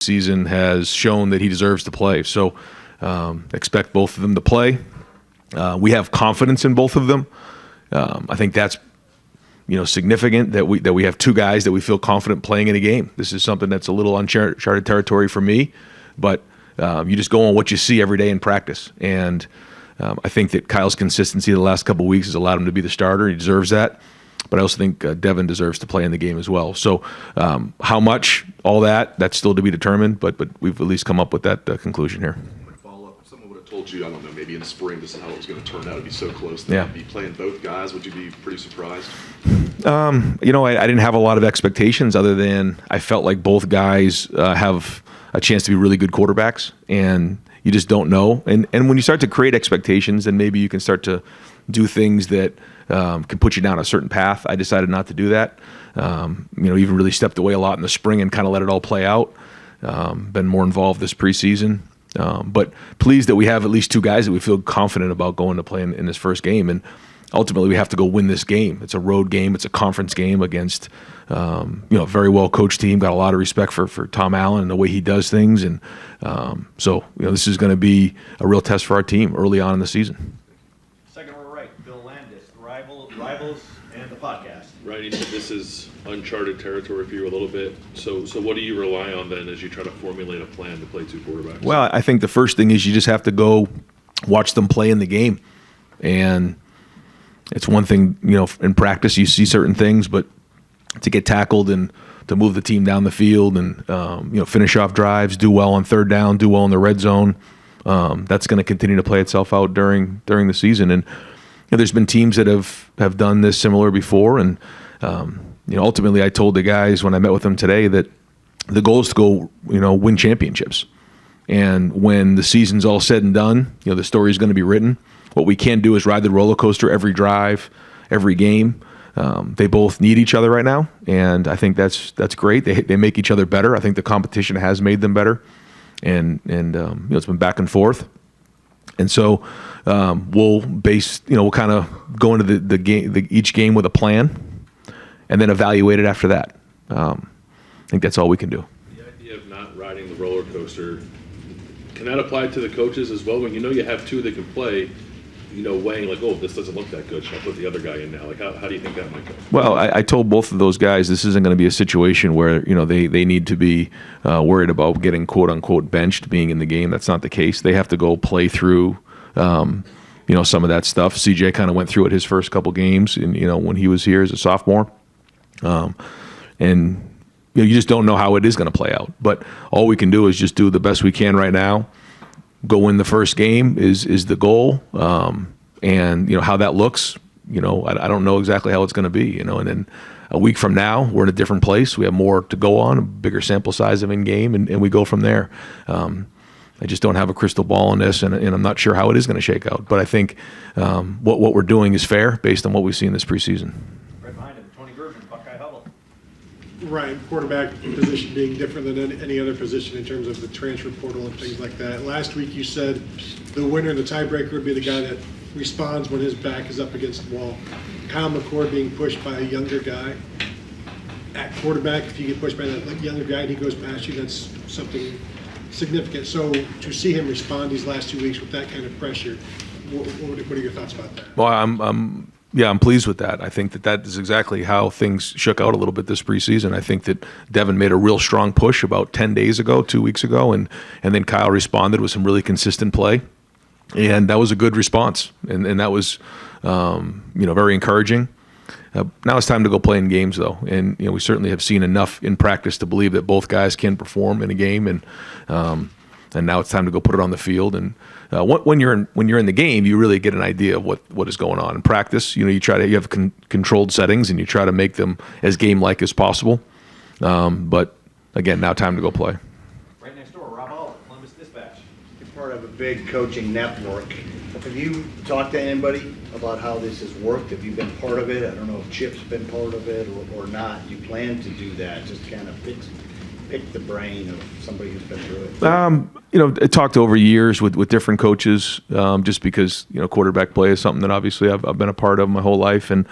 season has shown that he deserves to play. So expect both of them to play. We have confidence in both of them. I think that's significant that we have two guys that we feel confident playing in a game. This is something that's a little uncharted territory for me, but you just go on what you see every day in practice. And I think that Kyle's consistency the last couple of weeks has allowed him to be the starter. He deserves that. But I also think Devin deserves to play in the game as well. So how much, all that's still to be determined, but we've at least come up with that conclusion here. Follow-up, if someone would have told you, I don't know, maybe in the spring this is how it was going to turn out, it'd be so close that you'd be playing both guys, would you be pretty surprised? I didn't have a lot of expectations other than I felt like both guys have a chance to be really good quarterbacks, and you just don't know. And when you start to create expectations, then maybe you can start to do things that can put you down a certain path. I decided not to do that. Even really stepped away a lot in the spring and kind of let it all play out. Been more involved this preseason. But pleased that we have at least two guys that we feel confident about going to play in this first game. And ultimately, we have to go win this game. It's a road game. It's a conference game against a very well-coached team. Got a lot of respect for Tom Allen and the way he does things. And so this is going to be a real test for our team early on in the season. Second row right, Bill Landis, Rivals and the podcast. Right, he said this is uncharted territory for you a little bit. So what do you rely on then as you try to formulate a plan to play two quarterbacks? Well, I think the first thing is you just have to go watch them play in the game. And it's one thing, in practice you see certain things, but to get tackled and to move the team down the field and, finish off drives, do well on third down, do well in the red zone, that's going to continue to play itself out during the season. And there's been teams that have done this similar before. And, ultimately I told the guys when I met with them today that the goal is to go, win championships. And when the season's all said and done, the story is going to be written. What we can do is ride the roller coaster every drive, every game. They both need each other right now, and I think that's great. They make each other better. I think the competition has made them better, and it's been back and forth. And so we'll kind of go into the game, each game with a plan, and then evaluate it after that. I think that's all we can do. The idea of not riding the roller coaster, can that apply to the coaches as well? When you have two that can play, weighing like, oh, this doesn't look that good. Should I put the other guy in now? Like, how do you think that might go? Well, I told both of those guys this isn't going to be a situation where, they need to be worried about getting quote unquote benched, being in the game. That's not the case. They have to go play through, some of that stuff. CJ kind of went through it his first couple games, and when he was here as a sophomore, and you just don't know how it is going to play out. But all we can do is just do the best we can right now. Go win the first game is the goal, and how that looks. I don't know exactly how it's going to be. And then a week from now, we're in a different place. We have more to go on, a bigger sample size of in game, and we go from there. I just don't have a crystal ball on this, and I'm not sure how it is going to shake out. But I think what we're doing is fair based on what we've seen this preseason. Right behind him, Tony Gervin, Buckeye Hubble. Right, quarterback position being different than any other position in terms of the transfer portal and things like that. Last week you said the winner, the tiebreaker, would be the guy that responds when his back is up against the wall. Kyle McCord being pushed by a younger guy at quarterback. If you get pushed by that younger guy and he goes past you, that's something significant. So to see him respond these last 2 weeks with that kind of pressure, what are your thoughts about that? Well, I'm pleased with that. I think that is exactly how things shook out a little bit this preseason. I think that Devin made a real strong push about 10 days ago, 2 weeks ago, and then Kyle responded with some really consistent play. And that was a good response. And that was, very encouraging. Now it's time to go play in games, though. And, we certainly have seen enough in practice to believe that both guys can perform in a game. And now it's time to go put it on the field. And when you're in the game, you really get an idea of what is going on. In practice, you have controlled settings and you try to make them as game-like as possible. But again, now time to go play. Right next door, Rob Olive, Columbus Dispatch. You're part of a big coaching network. Have you talked to anybody about how this has worked? Have you been part of it? I don't know if Chip's been part of it or not. You plan to do that, just kind of pick the brain of somebody who's been through it? I talked over years with different coaches, just because quarterback play is something that obviously I've been a part of my whole life, and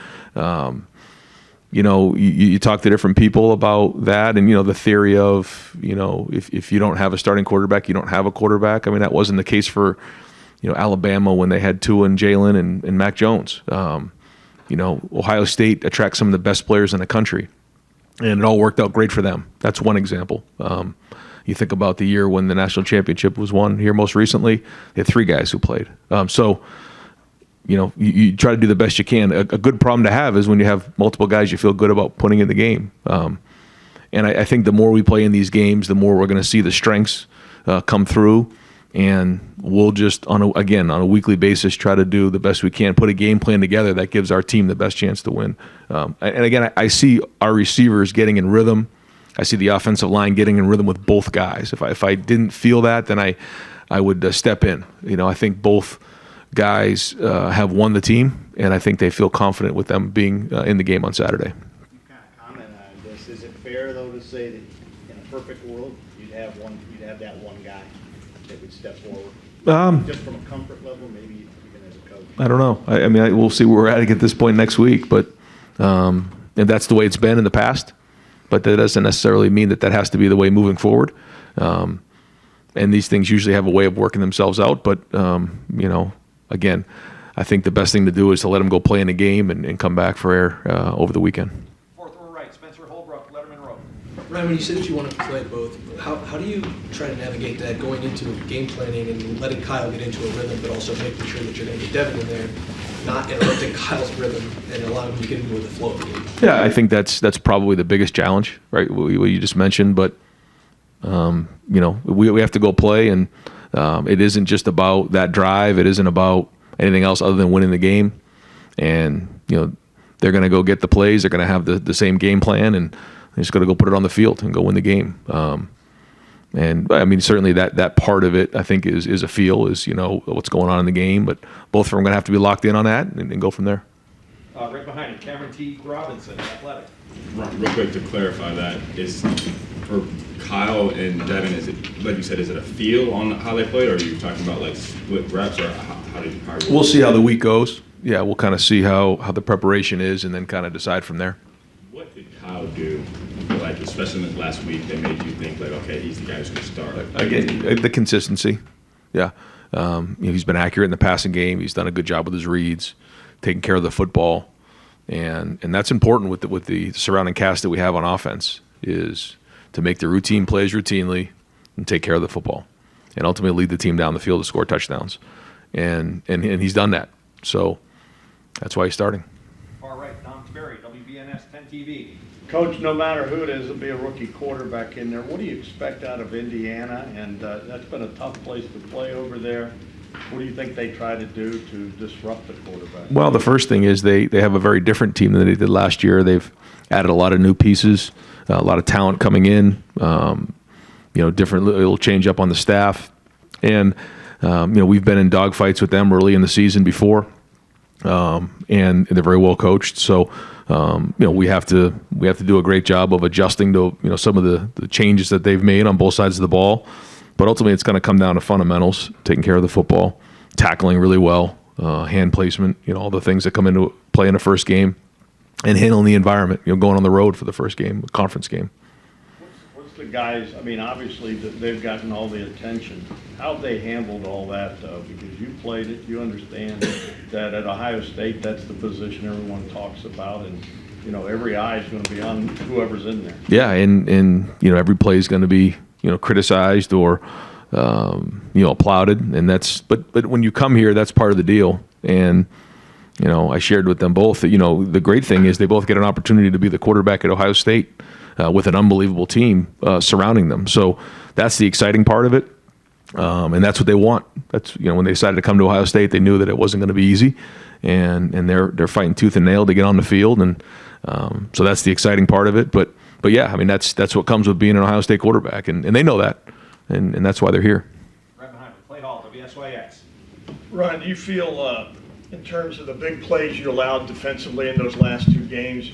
you talk to different people about that, and the theory of if you don't have a starting quarterback, you don't have a quarterback. I mean, that wasn't the case for Alabama when they had Tua and Jalen and Mac Jones. Ohio State attracts some of the best players in the country, and it all worked out great for them. That's one example. You think about the year when the national championship was won here most recently, they had 3 guys who played. You try to do the best you can. A good problem to have is when you have multiple guys you feel good about putting in the game. And I think the more we play in these games, the more we're going to see the strengths come through. And we'll just, on a weekly basis, try to do the best we can, put a game plan together that gives our team the best chance to win. And again, I see our receivers getting in rhythm. I see the offensive line getting in rhythm with both guys. If I didn't feel that, then I would step in. I think both guys have won the team, and I think they feel confident with them being in the game on Saturday. You kind of comment on this. Is it fair, though, to say that in a perfect world, you'd have that one guy that would step forward? Just from a comfort level, maybe even as a coach? I don't know. I mean, we'll see where we're at this point next week, but and that's the way it's been in the past. But that doesn't necessarily mean that has to be the way moving forward. And these things usually have a way of working themselves out. But, again, I think the best thing to do is to let them go play in a game and come back for air over the weekend. Fourth row right, Spencer Holbrook, Letterman Road. Ryan, when you say that you want to play both, how do you try to navigate that going into game planning and letting Kyle get into a rhythm, but also making sure that you're going to get Devin in there, not interrupting Kyle's rhythm and allowing him to get into the flow of the game? Yeah, I think that's probably the biggest challenge, right? What you just mentioned, but we have to go play, and it isn't just about that drive. It isn't about anything else other than winning the game. And they're going to go get the plays. They're going to have the same game plan, and they're just going to go put it on the field and go win the game. And I mean, certainly that part of it, I think, is a feel, is what's going on in the game. But both of them are going to have to be locked in on that and go from there. Right behind him, Cameron T. Robinson, Athletic. Real quick to clarify that, is for Kyle and Devin, is it, like you said, is it a feel on how they played, or are you talking about like split reps, or how do you? We'll see how the week goes. Yeah, we'll kind of see how the preparation is, and then kind of decide from there. What did Kyle do, like especially in the last week, that made you think like, okay, he's the guy who's going to start? Again, the consistency. Yeah, he's been accurate in the passing game. He's done a good job with his reads, taking care of the football, and that's important with the surrounding cast that we have on offense, is to make the routine plays routinely and take care of the football, and ultimately lead the team down the field to score touchdowns, and he's done that. So that's why he's starting. Far right, Tom Sperry, WBNS 10 TV. Coach, no matter who it is, there'll be a rookie quarterback in there. What do you expect out of Indiana? And that's been a tough place to play over there. What do you think they try to do to disrupt the quarterback? Well, the first thing is they have a very different team than they did last year. They've added a lot of new pieces, a lot of talent coming in, different little change up on the staff. And, we've been in dogfights with them early in the season before, and they're very well coached. So, we have to do a great job of adjusting to, some of the changes that they've made on both sides of the ball. But ultimately, it's going to come down to fundamentals, taking care of the football, tackling really well, hand placement, all the things that come into play in a first game, and handling the environment, going on the road for the first game, conference game. What's the guys, I mean, obviously they've gotten all the attention. How have they handled all that, though? Because you played it, you understand that at Ohio State, that's the position everyone talks about, and every eye is going to be on whoever's in there. Yeah, and every play is going to be criticized or applauded, and that's but when you come here, that's part of the deal. And I shared with them both that the great thing is they both get an opportunity to be the quarterback at Ohio State with an unbelievable team surrounding them. So that's the exciting part of it, and that's what they want. That's when they decided to come to Ohio State, they knew that it wasn't going to be easy, and they're fighting tooth and nail to get on the field, and so that's the exciting part of it. But yeah, I mean that's what comes with being an Ohio State quarterback, and they know that, and that's why they're here. Right behind him, Clay Hall, WSYX. Ron, do you feel, in terms of the big plays you allowed defensively in those last two games,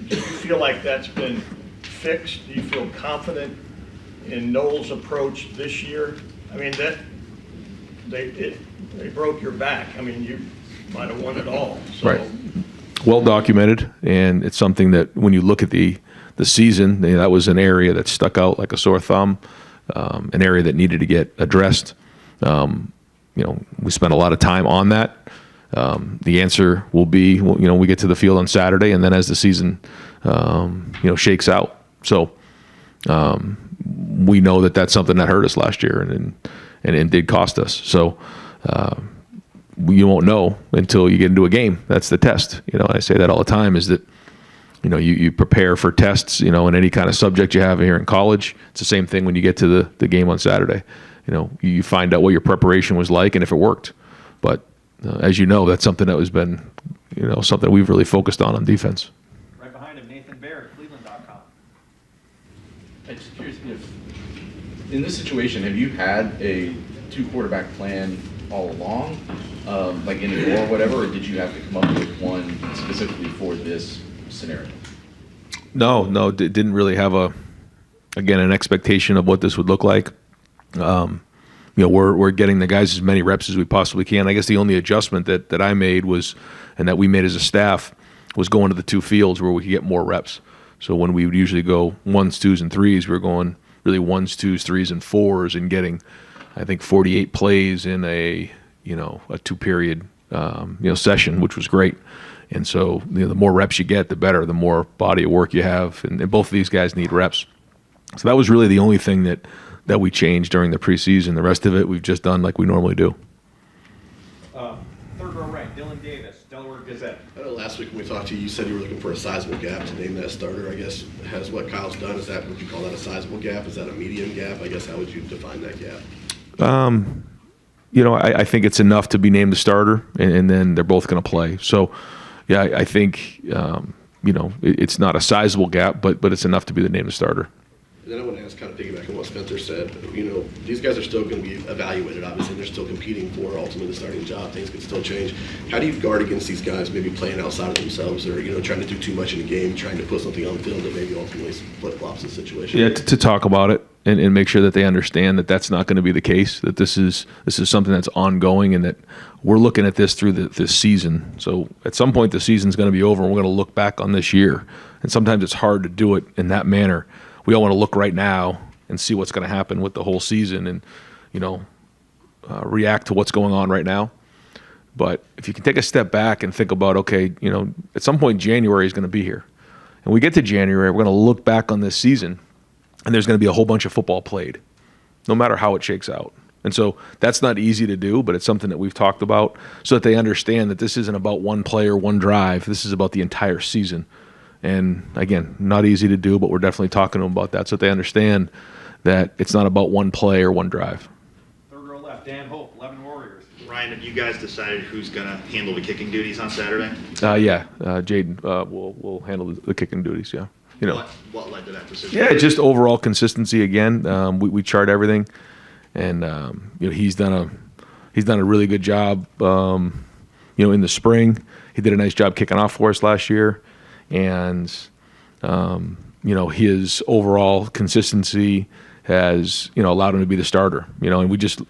do you feel like that's been fixed? Do you feel confident in Noel's approach this year? I mean, they broke your back. I mean, you might have won it all. So. Right. well documented, and it's something that when you look at the season, that was an area that stuck out like a sore thumb, an area that needed to get addressed. We spent a lot of time on that. The answer will be, we get to the field on Saturday, and then as the season, shakes out. So we know that that's something that hurt us last year and did cost us. So you won't know until you get into a game. That's the test. I say that all the time, is that you prepare for tests, in any kind of subject you have here in college. It's the same thing when you get to the game on Saturday. You find out what your preparation was like and if it worked. But as you know, that's something that has been, something we've really focused on defense. Right behind him, Nathan Baird, Cleveland.com. I'm just curious if, in this situation, have you had a 2-quarterback plan all along, like anymore or whatever, or did you have to come up with one specifically for this scenario? No, didn't really have an expectation of what this would look like. We're getting the guys as many reps as we possibly can. I guess the only adjustment that I made was, and that we made as a staff, was going to the 2 fields where we could get more reps. So when we would usually go 1s, 2s, and 3s, we were going really 1s, 2s, 3s, and 4s, and getting, I think, 48 plays in a 2-period session, which was great. And so the more reps you get, the better. The more body of work you have, and both of these guys need reps. So that was really the only thing that we changed during the preseason. The rest of it we've just done like we normally do. Third row right, Dylan Davis, Delaware Gazette. I know last week when we talked to you, you said you were looking for a sizable gap to name that starter. I guess, has what Kyle's done, would you call that a sizable gap? Is that a medium gap? I guess, how would you define that gap? I think it's enough to be named the starter, and then they're both going to play. So, yeah, I think, it's not a sizable gap, but it's enough to be the named starter. And then I want to ask, kind of piggyback on what Spencer said, these guys are still going to be evaluated, obviously. They're still competing for ultimately the starting job. Things could still change. How do you guard against these guys maybe playing outside of themselves, or, trying to do too much in the game, trying to put something on the field that maybe ultimately flip-flops the situation? Yeah, to talk about it and make sure that they understand that that's not going to be the case, that this is something that's ongoing, and that we're looking at this through this season. So at some point the season's going to be over, and we're going to look back on this year. And sometimes it's hard to do it in that manner. We all want to look right now and see what's going to happen with the whole season, and react to what's going on right now. But if you can take a step back and think about, okay, at some point January is going to be here, and we get to January, we're going to look back on this season, and there's going to be a whole bunch of football played, no matter how it shakes out. And so that's not easy to do, but it's something that we've talked about so that they understand that this isn't about one play or one drive. This is about the entire season. And again, not easy to do, but we're definitely talking to them about that so that they understand that it's not about one play or one drive. Third row left, Dan Hope, 11 Warriors. Ryan, have you guys decided who's going to handle the kicking duties on Saturday? Jaden will handle the kicking duties, yeah. What led to that decision? Yeah, just overall consistency again. We chart everything, and he's done a really good job. In the spring, he did a nice job kicking off for us last year. And, his overall consistency has, allowed him to be the starter, and we just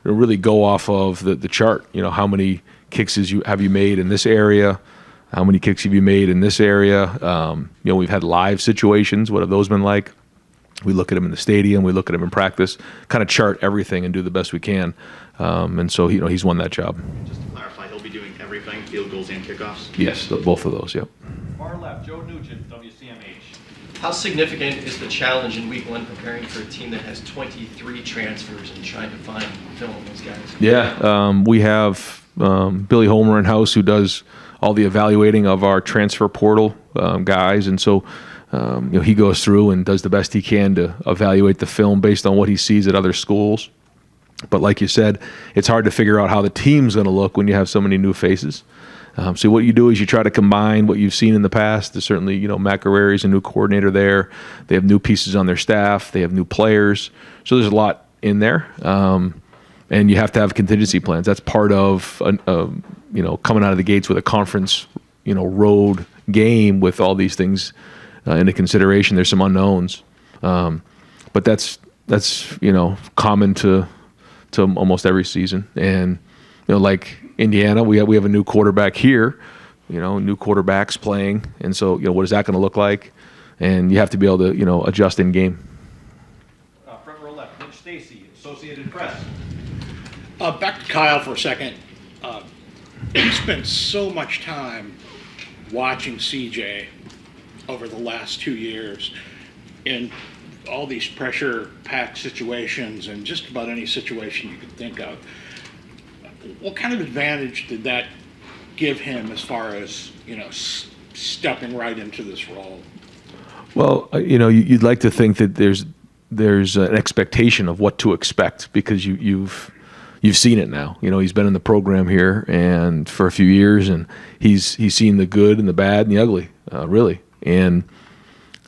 really go off of the chart, how many kicks have you made in this area? How many kicks have you made in this area? We've had live situations. What have those been like? We look at them in the stadium. We look at them in practice, kind of chart everything and do the best we can. And so, he's won that job. Just to clarify, he'll be doing everything, field goals and kickoffs? Yes, both of those, yep. Far left, Joe Nugent, WCMH. How significant is the challenge in week 1 preparing for a team that has 23 transfers and trying to find film on those guys? Yeah, we have Billy Homer in-house who does all the evaluating of our transfer portal guys, and so he goes through and does the best he can to evaluate the film based on what he sees at other schools. But like you said, it's hard to figure out how the team's going to look when you have so many new faces. So what you do is you try to combine what you've seen in the past. There's certainly, Matt Guerreri's a new coordinator there. They have new pieces on their staff. They have new players. So there's a lot in there. And you have to have contingency plans. That's part of, coming out of the gates with a conference, road game with all these things into consideration. There's some unknowns. But that's common to almost every season. And, like Indiana, we have a new quarterback here new quarterbacks playing, and so what is that going to look like? And you have to be able to adjust in game. Front row left, Mitch Stacy, Associated Press. Back to Kyle for a second. He spent so much time watching CJ over the last 2 years in all these pressure-packed situations and just about any situation you could think of. What kind of advantage did that give him as far as, stepping right into this role? Well, you'd like to think that there's an expectation of what to expect because you've seen it now. He's been in the program here and for a few years, and he's seen the good and the bad and the ugly, really. And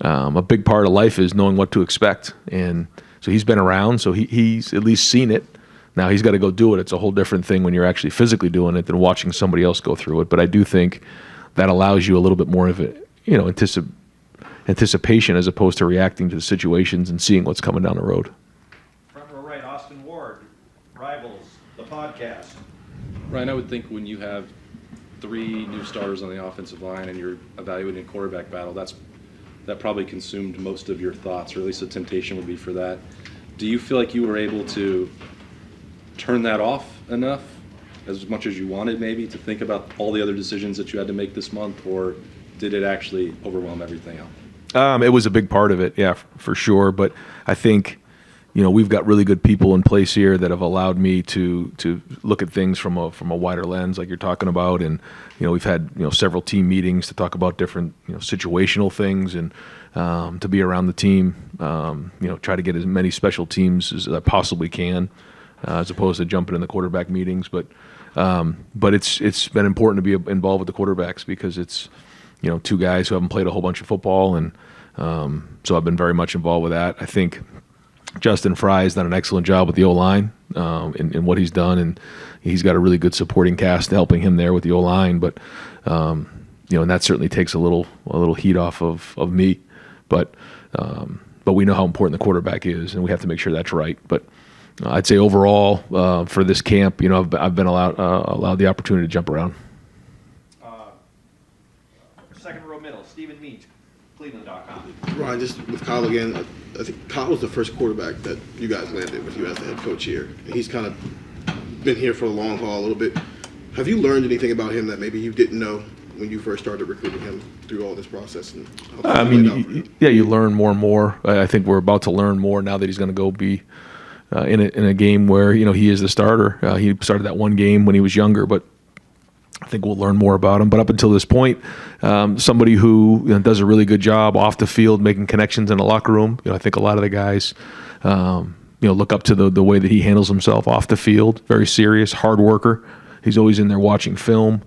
a big part of life is knowing what to expect. And so he's been around, so he's at least seen it. Now he's got to go do it. It's a whole different thing when you're actually physically doing it than watching somebody else go through it. But I do think that allows you a little bit more of it, anticipation as opposed to reacting to the situations and seeing what's coming down the road. Front row right, Austin Ward, Rivals, the podcast. Ryan, I would think when you have 3 new starters on the offensive line and you're evaluating a quarterback battle, that probably consumed most of your thoughts, or at least the temptation would be for that. Do you feel like you were able to turn that off enough, as much as you wanted maybe, to think about all the other decisions that you had to make this month, or did it actually overwhelm everything else? It was a big part of it, yeah, for sure. But I think, we've got really good people in place here that have allowed me to look at things from a wider lens, like you're talking about. And we've had several team meetings to talk about different situational things, and to be around the team, try to get as many special teams as I possibly can, as opposed to jumping in the quarterback meetings. But it's been important to be involved with the quarterbacks because it's 2 guys who haven't played a whole bunch of football, and so I've been very much involved with that. I think Justin Fry has done an excellent job with the O-line in what he's done, and he's got a really good supporting cast helping him there with the O-line. But and that certainly takes a little heat off of me. But we know how important the quarterback is, and we have to make sure that's right. But I'd say overall for this camp, I've been allowed the opportunity to jump around. Second row middle, Stephen Meach, Cleveland.com. Ryan, just with Kyle again, I think Kyle was the first quarterback that you guys landed with you as the head coach here. He's kind of been here for a long haul a little bit. Have you learned anything about him that maybe you didn't know when you first started recruiting him through all this process? You learn more and more. I think we're about to learn more now that he's going to go be in a game where he is the starter. He started that one game when he was younger, but I think we'll learn more about him. But up until this point, somebody who does a really good job off the field, making connections in the locker room. I think a lot of the guys, look up to the way that he handles himself off the field. Very serious, hard worker. He's always in there watching film,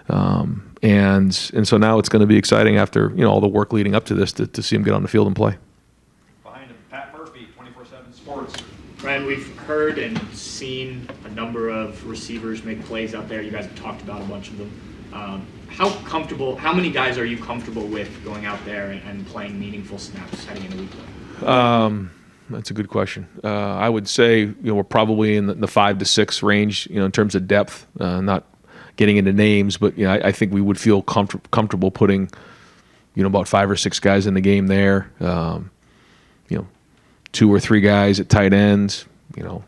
and so now it's going to be exciting after all the work leading up to this to see him get on the field and play. Behind him, Pat Murphy, 24/7 Sports. Ryan, we've heard and seen a number of receivers make plays out there. You guys have talked about a bunch of them. How many guys are you comfortable with going out there and playing meaningful snaps heading into week 1? That's a good question. I would say we're probably in the 5 to 6 range, in terms of depth. Not getting into names, but I think we would feel comfortable putting about 5 or 6 guys in the game there. 2 or 3 guys at tight ends, a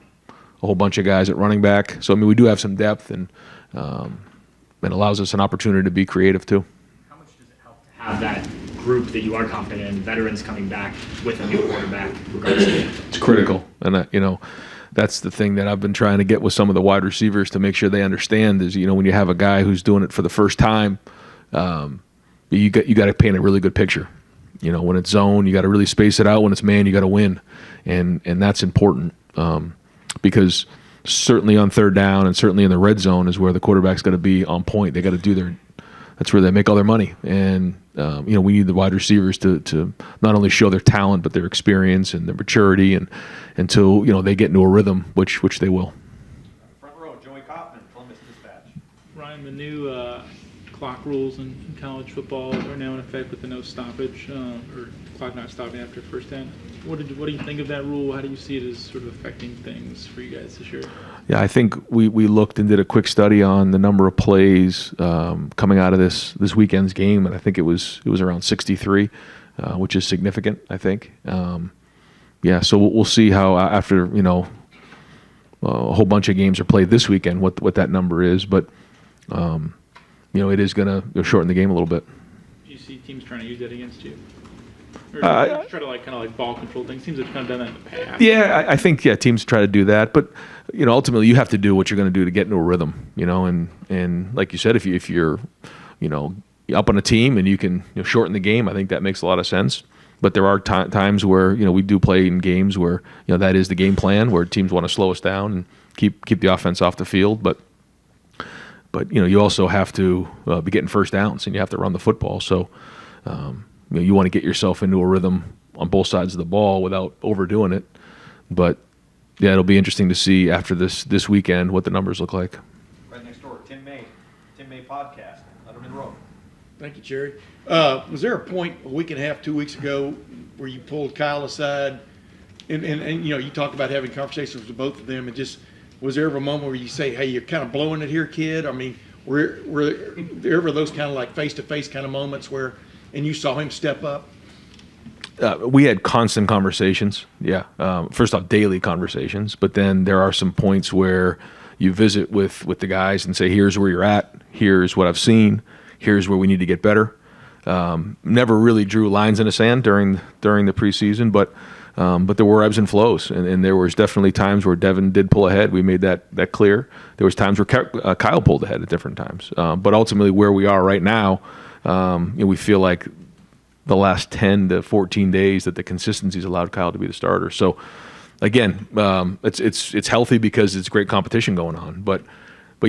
whole bunch of guys at running back. So, we do have some depth, and it allows us an opportunity to be creative, too. How much does it help to have that group that you are confident in, veterans coming back with a new quarterback, regardless of it? It's critical. And, that's the thing that I've been trying to get with some of the wide receivers to make sure they understand is, when you have a guy who's doing it for the first time, you got to paint a really good picture. When it's zone, you got to really space it out. When it's man, you got to win, and that's important because certainly on third down and certainly in the red zone is where the quarterback's got to be on point. They got to do that's where they make all their money, and we need the wide receivers to not only show their talent but their experience and their maturity, and until they get into a rhythm, which they will. Front row, Joey Kaufman, Columbus Dispatch. Ryan, the new clock rules in college football are now in effect with the no stoppage, or clock not stopping after first down. What do you think of that rule? How do you see it as sort of affecting things for you guys this year? Yeah, I think we looked and did a quick study on the number of plays coming out of this weekend's game, and I think it was around 63, which is significant, I think. Yeah, so we'll see how after a whole bunch of games are played this weekend what that number is, but it is going to shorten the game a little bit. Do you see teams trying to use that against you? Or try to kind of ball control things? Teams have kind of done that in the past. Yeah, I think teams try to do that, but ultimately you have to do what you're going to do to get into a rhythm, and like you said, if you're up on a team and you can shorten the game, I think that makes a lot of sense. But there are times where we do play in games where that is the game plan, where teams want to slow us down and keep the offense off the field. But you also have to be getting first downs, and you have to run the football. So you want to get yourself into a rhythm on both sides of the ball without overdoing it. But yeah, it'll be interesting to see after this weekend what the numbers look like. Right next door, Tim May podcast. Let him in the room. Thank you, Jerry. Was there a point a week and a half, 2 weeks ago, where you pulled Kyle aside and you talked about having conversations with both of them, and just was there ever a moment where you say, hey, you're kind of blowing it here, kid? I mean, were there ever those kind of like face-to-face kind of moments where, and you saw him step up? We had constant conversations, yeah. First off, daily conversations, but then there are some points where you visit with the guys and say, here's where you're at, here's what I've seen, here's where we need to get better. Never really drew lines in the sand during the preseason, but there were ebbs and flows, and there was definitely times where Devin did pull ahead. We made that clear. There was times where Kyle pulled ahead at different times. But ultimately, where we are right now, we feel like the last 10 to 14 days that the consistency's allowed Kyle to be the starter. So again, it's healthy because it's great competition going on. But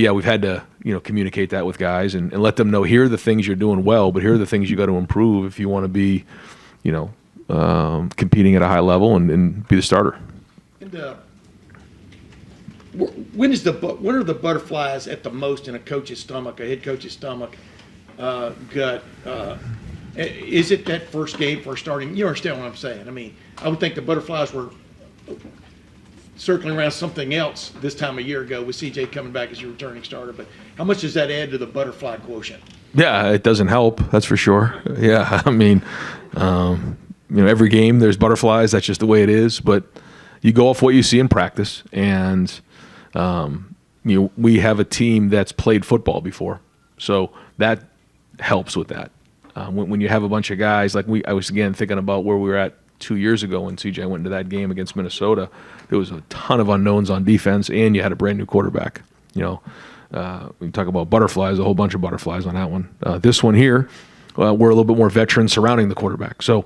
yeah, we've had to communicate that with guys and let them know, here are the things you're doing well, but here are the things you got to improve if you want to be competing at a high level and be the starter. And when are the butterflies at the most in a coach's stomach, a head coach's stomach, gut? Is it that first game, first starting? You understand what I'm saying? I mean, I would think the butterflies were circling around something else this time a year ago with CJ coming back as your returning starter. But how much does that add to the butterfly quotient? Yeah, it doesn't help. That's for sure. Yeah, I mean, every game there's butterflies. That's just the way it is. But you go off what you see in practice, and we have a team that's played football before, so that helps with that. When you have a bunch of guys like I was again thinking about where we were at 2 years ago when CJ went into that game against Minnesota. There was a ton of unknowns on defense, and you had a brand new quarterback. We talk about butterflies, a whole bunch of butterflies on that one. This one here, we're a little bit more veteran surrounding the quarterback. So,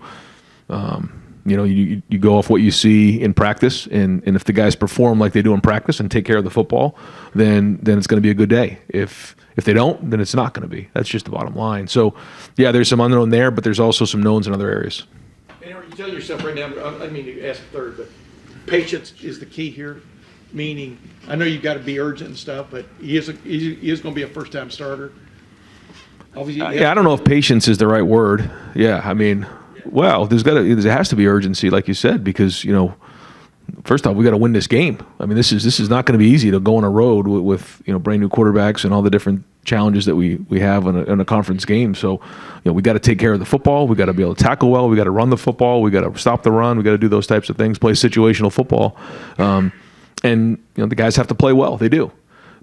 you go off what you see in practice, and if the guys perform like they do in practice and take care of the football, then it's going to be a good day. If they don't, then it's not going to be. That's just the bottom line. So, yeah, there's some unknown there, but there's also some knowns in other areas. And you tell yourself right now, I didn't mean to ask a third, but patience is the key here. Meaning, I know you've got to be urgent and stuff, but he is going to be a first-time starter. Obviously, I don't know if patience is the right word. Yeah, I mean, well, there has to be urgency, like you said, because first off, we got to win this game. I mean, this is not going to be easy to go on a road with brand new quarterbacks and all the different challenges that we have in a conference game. So, we got to take care of the football. We got to be able to tackle well. We got to run the football. We got to stop the run. We got to do those types of things. Play situational football, and the guys have to play well. They do.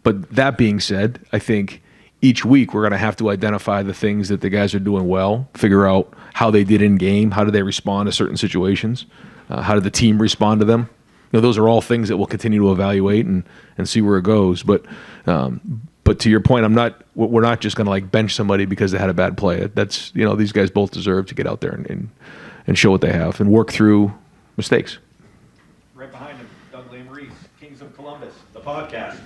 But that being said, I think each week we're going to have to identify the things that the guys are doing well, figure out how they did in game, how do they respond to certain situations, how did the team respond to them. Those are all things that we'll continue to evaluate and see where it goes. But to your point, we're not just going to bench somebody because they had a bad play. That's these guys both deserve to get out there and show what they have and work through mistakes. Right behind him, Doug Lamreese, Kings of Columbus, the podcast.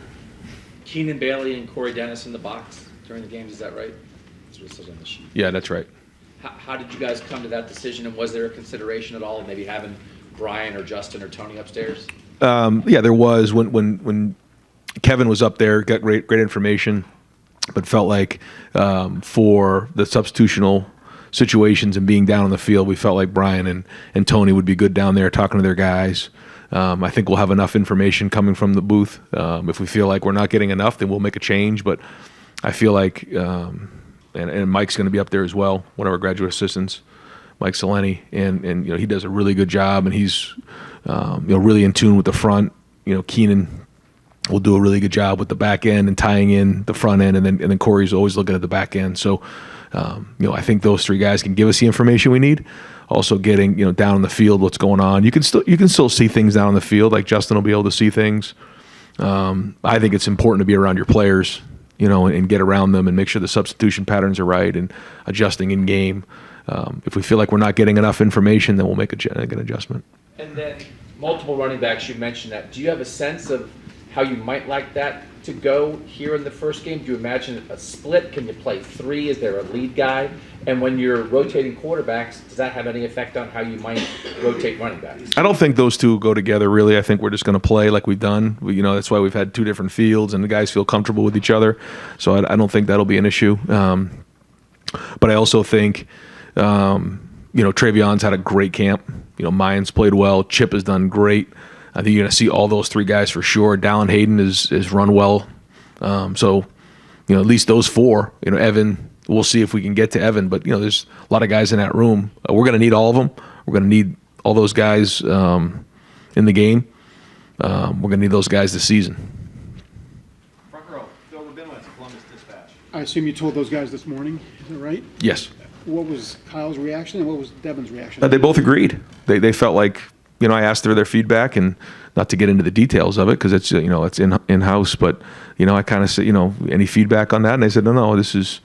Keenan Bailey and Corey Dennis in the box during the games, is that right? That's what it says on the sheet. Yeah, that's right. How did you guys come to that decision, and was there a consideration at all of maybe having Brian or Justin or Tony upstairs? Yeah, there was when Kevin was up there, got great information. but felt like for the substitutional situations and being down on the field, we felt like Brian and Tony would be good down there talking to their guys. I think we'll have enough information coming from the booth. If we feel like we're not getting enough, then we'll make a change. But I feel like, and Mike's going to be up there as well, one of our graduate assistants, Mike Seleni, and he does a really good job, and he's really in tune with the front. Keenan will do a really good job with the back end and tying in the front end, and then Corey's always looking at the back end. So, I think those three guys can give us the information we need. Also, getting down on the field, what's going on. You can still see things down on the field. Like Justin will be able to see things. I think it's important to be around your players, and get around them and make sure the substitution patterns are right and adjusting in game. If we feel like we're not getting enough information, then we'll make an adjustment. And then multiple running backs, you mentioned that. Do you have a sense of how you might like that to go here in the first game? Do you imagine a split? Can you play three? Is there a lead guy? And when you're rotating quarterbacks, does that have any effect on how you might rotate running backs? I don't think those two go together, really. I think we're just going to play like we've done. That's why we've had two different fields, and the guys feel comfortable with each other. So I don't think that'll be an issue. But I also think, Trayvion's had a great camp. Mayans played well. Chip has done great. I think you're going to see all those three guys for sure. Dallin Hayden is run well. So, at least those four. Evan, we'll see if we can get to Evan. But, there's a lot of guys in that room. We're going to need all of them. We're going to need all those guys in the game. We're going to need those guys this season. Front row, Phil Rabinowitz, Columbus Dispatch. I assume you told those guys this morning, is that right? Yes. What was Kyle's reaction and what was Devin's reaction? They both agreed. They felt like, I asked their feedback, and not to get into the details of it because it's it's in-house, but I kind of said, any feedback on that, and they said, no, this is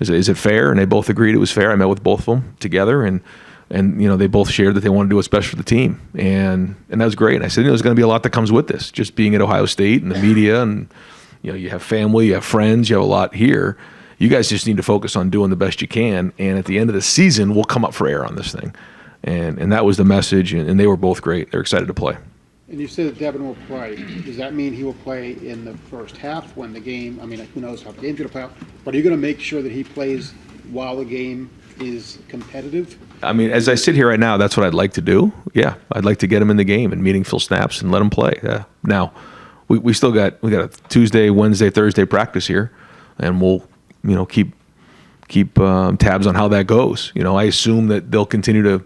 it fair? And they both agreed it was fair. I met with both of them together, and they both shared that they want to do what's best for the team, and that was great. And I said, there's going to be a lot that comes with this, just being at Ohio State and the media, and you have family, you have friends, you have a lot here. You guys just need to focus on doing the best you can, and at the end of the season, we'll come up for air on this thing. And that was the message, and they were both great. They're excited to play. And you said that Devin will play. Does that mean he will play in the first half when the game, who knows how the game's going to play out, but are you going to make sure that he plays while the game is competitive? As I sit here right now, that's what I'd like to do. Yeah, I'd like to get him in the game and meaningful snaps and let him play. Now, we still got a Tuesday, Wednesday, Thursday practice here, and we'll keep tabs on how that goes. I assume that they'll continue to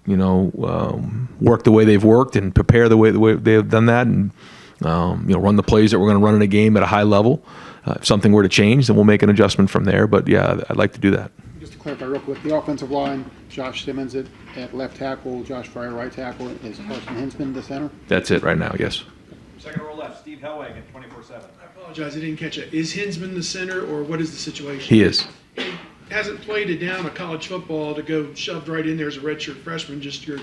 work the way they've worked and prepare the way they have done that, and run the plays that we're going to run in a game at a high level. If something were to change, then we'll make an adjustment from there. But yeah, I'd like to do that. Just to clarify real quick, the offensive line, Josh Simmons at left tackle, Josh Fryer right tackle, is Carson Hinsman the center? That's it right now, yes. Second row left, Steve Hellwag at 24/7. I apologize, I didn't catch it. Is Hinsman the center, or what is the situation? He is. He hasn't played it down a college football to go shoved right in there as a redshirt freshman. Just your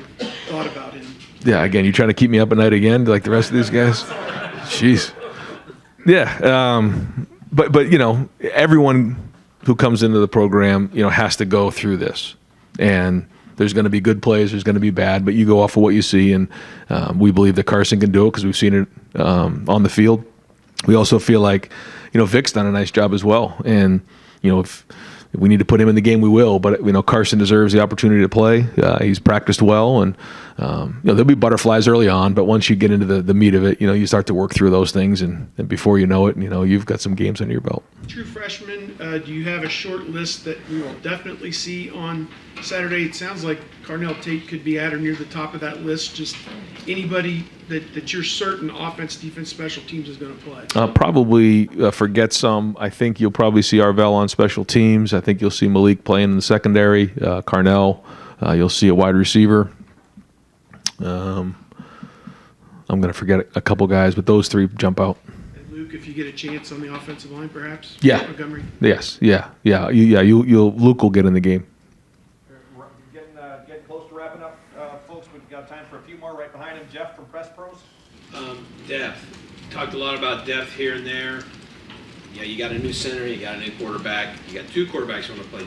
thought about him. Yeah, again, you trying to keep me up at night again, like the rest of these guys? Jeez. Yeah, but everyone who comes into the program, has to go through this, and there's going to be good plays, there's going to be bad, but you go off of what you see, and we believe that Carson can do it because we've seen it on the field. We also feel like, Vic's done a nice job as well, and if we need to put him in the game, we will. But Carson deserves the opportunity to play. He's practiced well, and there'll be butterflies early on. But once you get into the meat of it, you start to work through those things, and before you know it, you've got some games under your belt. True freshman, do you have a short list that we will definitely see on Saturday? It sounds like Carnell Tate could be at or near the top of that list. Just anybody that you're certain offense, defense, special teams is going to play. Probably forget some. I think you'll probably see Arvell on special teams. I think you'll see Malik playing in the secondary. Carnell, you'll see a wide receiver. I'm going to forget a couple guys, but those three jump out. And Luke, if you get a chance on the offensive line, perhaps? Yeah. Montgomery? Yes. Yeah. Luke will get in the game. Getting close to wrapping up, folks. We've got time for a few more right behind him. Jeff from Press Pros. Depth. Talked a lot about depth here and there. Yeah, you got a new center, you got a new quarterback, you got two quarterbacks you want to play.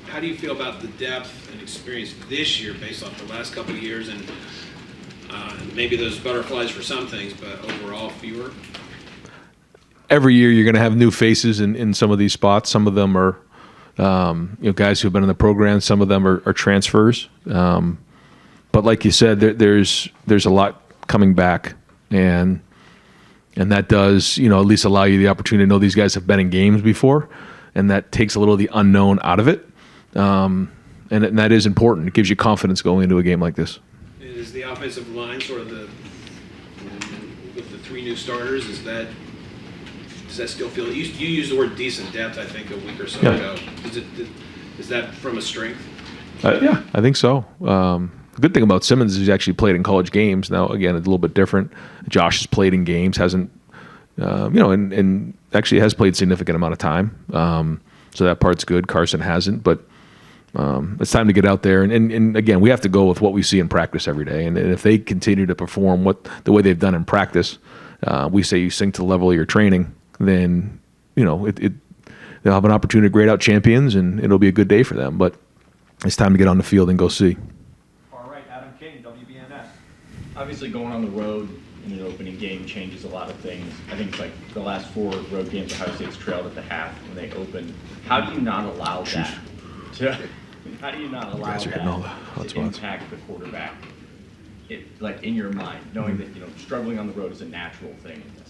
How do you feel about the depth and experience this year based off the last couple of years, and maybe those butterflies for some things, but overall fewer? every year you're going to have new faces in some of these spots. Some of them are guys who've been in the program. Some of them are transfers. But like you said, there's a lot coming back, and that does at least allow you the opportunity to know these guys have been in games before, and that takes a little of the unknown out of it. And that is important. It gives you confidence going into a game like this. Is the offensive line sort of with the 3 new starters, does that still feel, you used the word decent depth, I think, a week or so ago. Is that from a strength? Yeah, I think so. The good thing about Simmons is he's actually played in college games. Now, again, it's a little bit different. Josh has played in games, hasn't, and actually has played a significant amount of time. So that part's good. Carson hasn't, but it's time to get out there. And again, we have to go with what we see in practice every day. And if they continue to perform the way they've done in practice, we say you sink to the level of your training, then, they'll have an opportunity to grade out champions, and it'll be a good day for them. But it's time to get on the field and go see. All right, Adam King, WBNS. Obviously, going on the road in an opening game changes a lot of things. I think it's like the last 4 road games, Ohio State's trailed at the half when they opened. How do you not allow that to? How do you not allow that to impact the quarterback? In your mind, knowing that struggling on the road is a natural thing in this.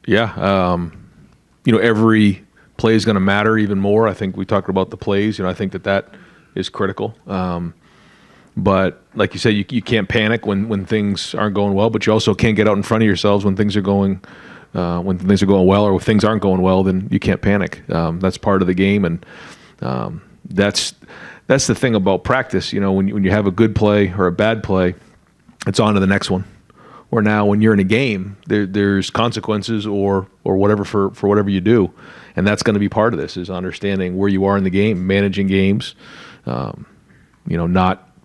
Yeah, every play is going to matter even more. I think we talked about the plays. I think that is critical. But like you said, you can't panic when things aren't going well, but you also can't get out in front of yourselves when things are going well, or when things aren't going well. Then you can't panic. That's part of the game, and that's the thing about practice. When you have a good play or a bad play, it's on to the next one. Or now, when you're in a game, there's consequences or whatever for whatever you do, and that's going to be part of this, is understanding where you are in the game, managing games, not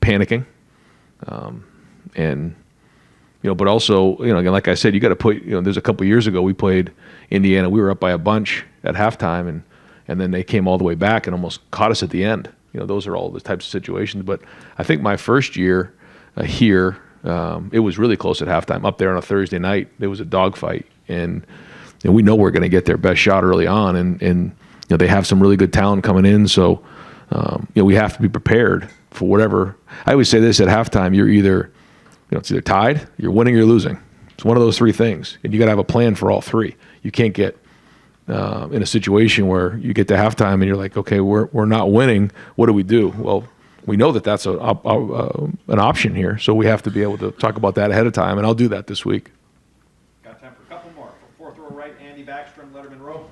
panicking, and but also again, like I said, you got to put there's a couple years ago we played Indiana, we were up by a bunch at halftime, and then they came all the way back and almost caught us at the end. Those are all the types of situations. But I think my first year here. It was really close at halftime. Up there on a Thursday night, there was a dogfight, and we know we're going to get their best shot early on, and they have some really good talent coming in. So we have to be prepared for whatever. I always say this at halftime: you're either it's either tied, you're winning, or you're losing. It's one of those 3 things, and you got to have a plan for all 3. You can't get in a situation where you get to halftime and you're like, okay, we're not winning. What do we do? Well, we know that's an option here, so we have to be able to talk about that ahead of time, and I'll do that this week. Got time for a couple more. Fourth row right, Andy Backstrom, Letterman Row.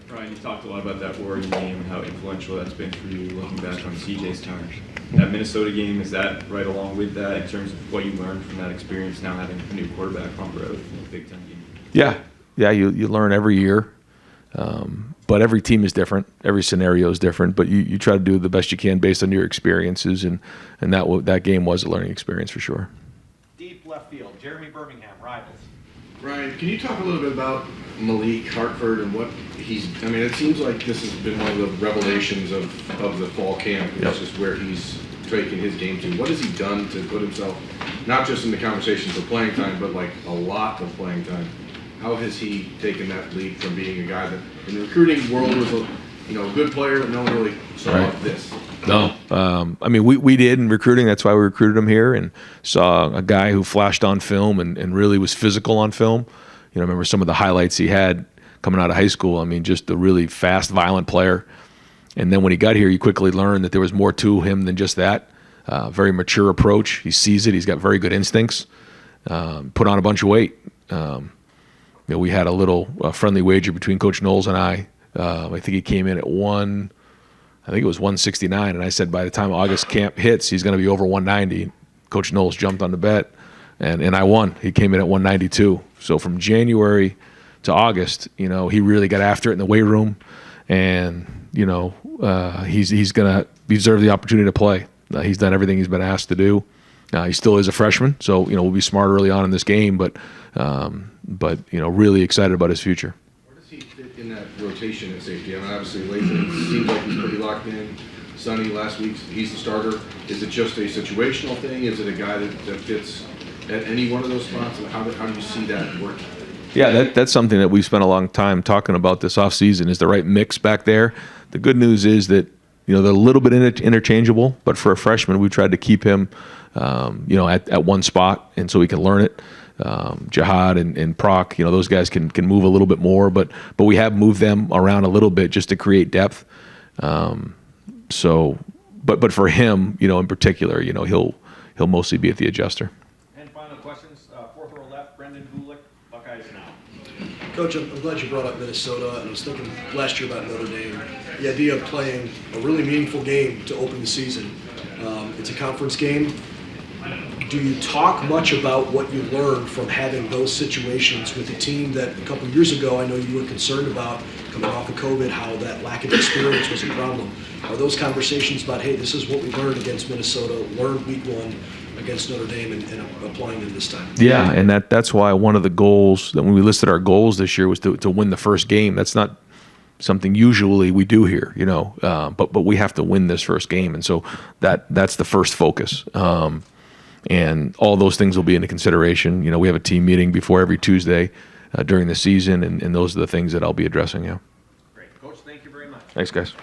Ryan, you talked a lot about that Oregon game and how influential that's been for you looking back on CJ's time. That Minnesota game, is that right along with that in terms of what you learned from that experience, now having a new quarterback on the road in a Big Ten game? Yeah, you learn every year. But every team is different. Every scenario is different. But you try to do the best you can based on your experiences, and that game was a learning experience for sure. Deep left field, Jeremy Birmingham, Rivals. Ryan, can you talk a little bit about Malik Hartford and what it seems like this has been one of the revelations of the fall camp. This is where he's taken his game to. What has he done to put himself, not just in the conversation for playing time, but like a lot of playing time? How has he taken that leap from being a guy that in the recruiting world was a good player, but no one really saw this? No. We did in recruiting. That's why we recruited him here, and saw a guy who flashed on film and really was physical on film. I remember some of the highlights he had coming out of high school. Just a really fast, violent player. And then when he got here, you quickly learned that there was more to him than just that. Very mature approach. He sees it. He's got very good instincts. Put on a bunch of weight. We had a little friendly wager between Coach Knowles and I. I think he came in at 169, and I said by the time August camp hits, he's going to be over 190. Coach Knowles jumped on the bet, and I won. He came in at 192. So from January to August, he really got after it in the weight room, and he's going to deserve the opportunity to play. He's done everything he's been asked to do. He still is a freshman, so we'll be smart early on in this game, but really excited about his future. Where does he fit in that rotation at safety? Obviously, Lathan seems like he's pretty locked in. Sonny last week, he's the starter. Is it just a situational thing? Is it a guy that fits at any one of those spots? How do you see that working? Yeah, that's something that we spent a long time talking about this offseason is the right mix back there. The good news is that, they're a little bit interchangeable, but for a freshman, we tried to keep him, at one spot, and so he can learn it. Jihad and Proc, those guys can move a little bit more, but we have moved them around a little bit just to create depth. But for him, in particular, he'll mostly be at the adjuster. And final questions, fourth row left, Brendan Gulick, Buckeyes Now. Coach, I'm glad you brought up Minnesota, and I was thinking last year about Notre Dame. The idea of playing a really meaningful game to open the season. It's a conference game. Do you talk much about what you learned from having those situations with a team that a couple years ago I know you were concerned about coming off of COVID, how that lack of experience was a problem? Are those conversations about, hey, this is what we learned against Minnesota, learned week one against Notre Dame and applying them this time? Yeah, and that's why one of the goals, that when we listed our goals this year, was to win the first game. That's not something usually we do here, but we have to win this first game, and so that's the first focus. And all those things will be into consideration. We have a team meeting before every Tuesday during the season, and those are the things that I'll be addressing. Yeah. Great. Coach, thank you very much. Thanks, guys.